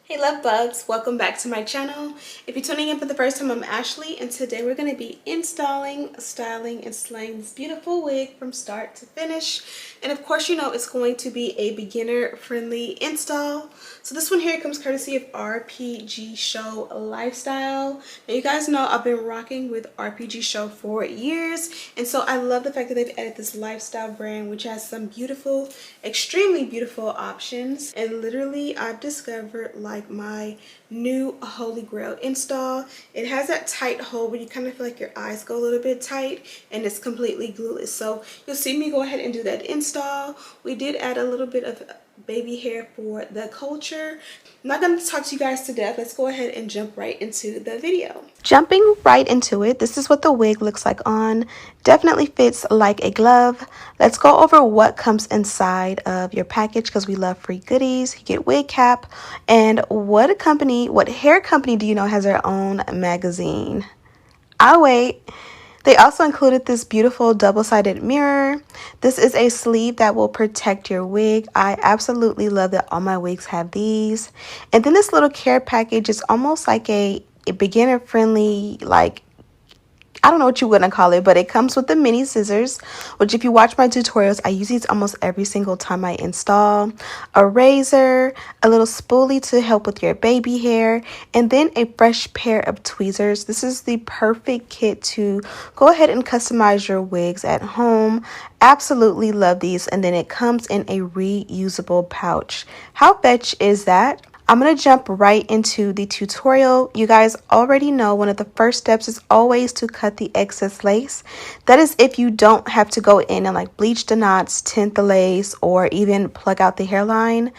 Hey love bugs, welcome back to my channel. If you're tuning in for the first time, I'm Ashley, and today we're going to be installing, styling, and slaying this beautiful wig from start to finish. And of course, you know it's going to be a beginner friendly install. So this one here comes courtesy of RPGSHOW Lifestyle. Now you guys know I've been rocking with RPGSHOW for years, and so I love the fact that they've added this lifestyle brand which has some beautiful, extremely beautiful options. And literally I've discovered like my new holy grail install. It has that tight hold where you kind of feel like your eyes go a little bit tight, and it's completely glueless. So you'll see me go ahead and do that install. We did add a little bit of baby hair for the culture. I'm not going to talk to you guys to death. Let's go ahead and jump right into the video. Jumping right into it, this is what the wig looks like on. Definitely fits like a glove. Let's go over what comes inside of your package because we love free goodies. You get wig cap, and what hair company do you know has their own magazine? I'll wait. They also included this beautiful double-sided mirror. This is a sleeve that will protect your wig. I absolutely love that all my wigs have these. And then this little care package is almost like a beginner-friendly, like, I don't know what you want to call it, but it comes with the mini scissors, which if you watch my tutorials, I use these almost every single time I install. A razor, a little spoolie to help with your baby hair, and then a fresh pair of tweezers. This is the perfect kit to go ahead and customize your wigs at home. Absolutely love these. And then it comes in a reusable pouch. How fetch is that? I'm going to jump right into the tutorial. You guys already know one of the first steps is always to cut the excess lace. That is if you don't have to go in and like bleach the knots, tint the lace, or even plug out the hairline.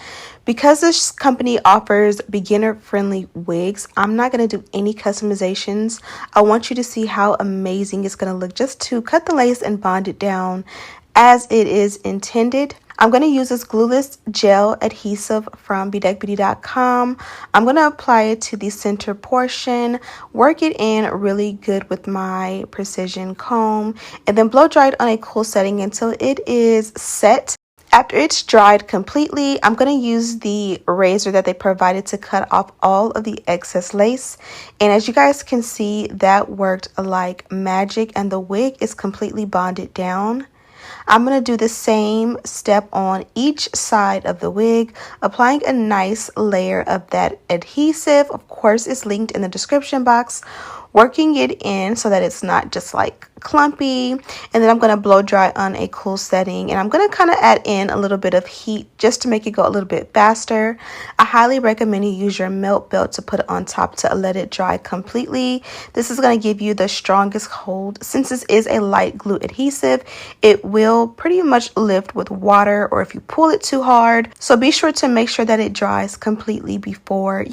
Because this company offers beginner-friendly wigs, I'm not going to do any customizations. I want you to see how amazing it's going to look just to cut the lace and bond it down as it is intended. I'm going to use this Glueless gel adhesive from bedeckbeauty.com. I'm going to apply it to the center portion, work it in really good with my precision comb, and then blow dry it on a cool setting until it is set. After it's dried completely, I'm going to use the razor that they provided to cut off all of the excess lace. And as you guys can see, that worked like magic, and the wig is completely bonded down. I'm going to do the same step on each side of the wig, applying a nice layer of that adhesive. Of course, it's linked in the description box. Working it in so that it's not just like clumpy, and then I'm going to blow dry on a cool setting, and I'm going to kind of add in a little bit of heat just to make it go a little bit faster. I highly recommend you use your melt belt to put it on top to let it dry completely. This is going to give you the strongest hold. Since this is a light glue adhesive, it will pretty much lift with water or if you pull it too hard. So be sure to make sure that it dries completely before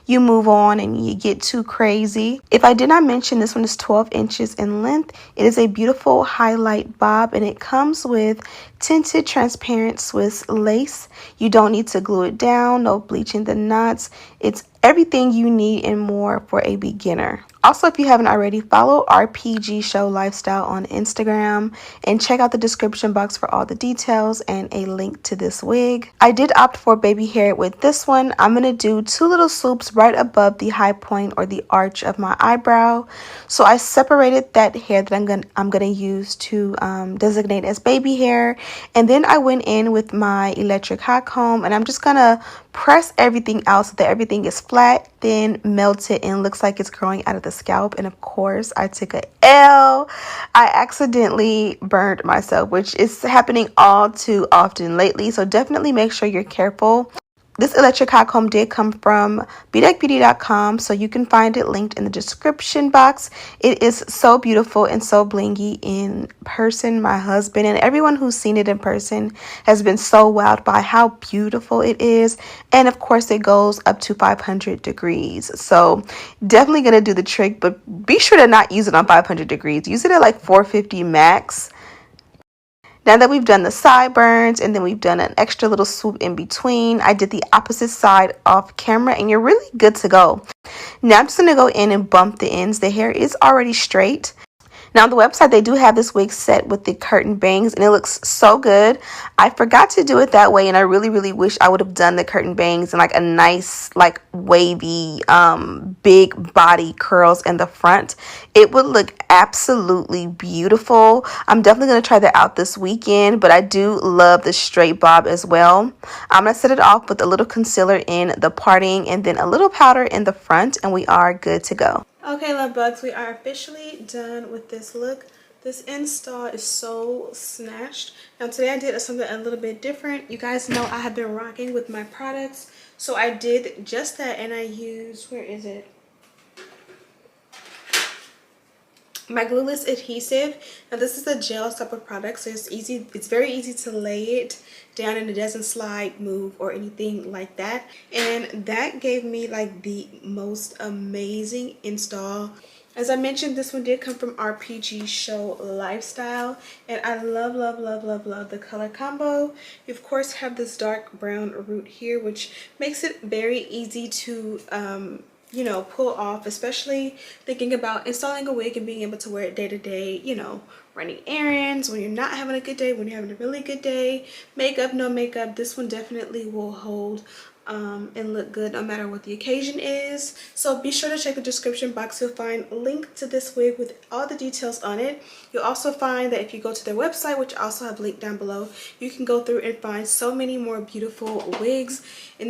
you move on and you get too crazy. If I did not mention, this one is 12 inches in length. It is a beautiful highlight bob, and it comes with tinted transparent Swiss lace. You don't need to glue it down, no bleaching the knots. It's everything you need and more for a beginner. Also, if you haven't already, follow RPGSHOW Lifestyle on Instagram and check out the description box for all the details and a link to this wig. I did opt for baby hair with this one. I'm going to do two little swoops right above the high point or the arch of my eyebrow. So I separated that hair that I'm going to use to designate as baby hair. And then I went in with my electric hot comb, and I'm just going to press everything out so that everything is flat, then melt it and looks like it's growing out of the scalp. And of course, I took a L. I accidentally burned myself, which is happening all too often lately. So definitely make sure you're careful. This electric hot comb did come from bedeckbeauty.com, so you can find it linked in the description box. It is so beautiful and so blingy in person. My husband and everyone who's seen it in person has been so wowed by how beautiful it is. And of course, it goes up to 500 degrees. So definitely going to do the trick, but be sure to not use it on 500 degrees. Use it at like 450 max. Now that we've done the sideburns and then we've done an extra little swoop in between, I did the opposite side off camera, and you're really good to go. Now I'm just going to go in and bump the ends. The hair is already straight. Now on the website, they do have this wig set with the curtain bangs, and it looks so good. I forgot to do it that way, and I really, really wish I would have done the curtain bangs and like a nice, like wavy, big body curls in the front. It would look absolutely beautiful. I'm definitely going to try that out this weekend, but I do love the straight bob as well. I'm going to set it off with a little concealer in the parting and then a little powder in the front, and we are good to go. Okay, love bugs, we are officially done with this look. This install is so snatched. Now today I did something a little bit different. You guys know I have been rocking with my products, so I did just that, and I used, where is it? My Glueless adhesive. Now this is a gel type of product, so it's very easy to lay it down and it doesn't slide, move, or anything like that. And that gave me like the most amazing install. As I mentioned, this one did come from RPGSHOW Lifestyle, and I love, love, love, love, love the color combo. You of course have this dark brown root here, which makes it very easy to you know, pull off, especially thinking about installing a wig and being able to wear it day to day, you know, running errands, when you're not having a good day, when you're having a really good day, makeup, no makeup. This one definitely will hold and look good no matter what the occasion is. So be sure to check the description box. You'll find a link to this wig with all the details on it. You'll also find that if you go to their website, which I also have linked down below, you can go through and find so many more beautiful wigs. And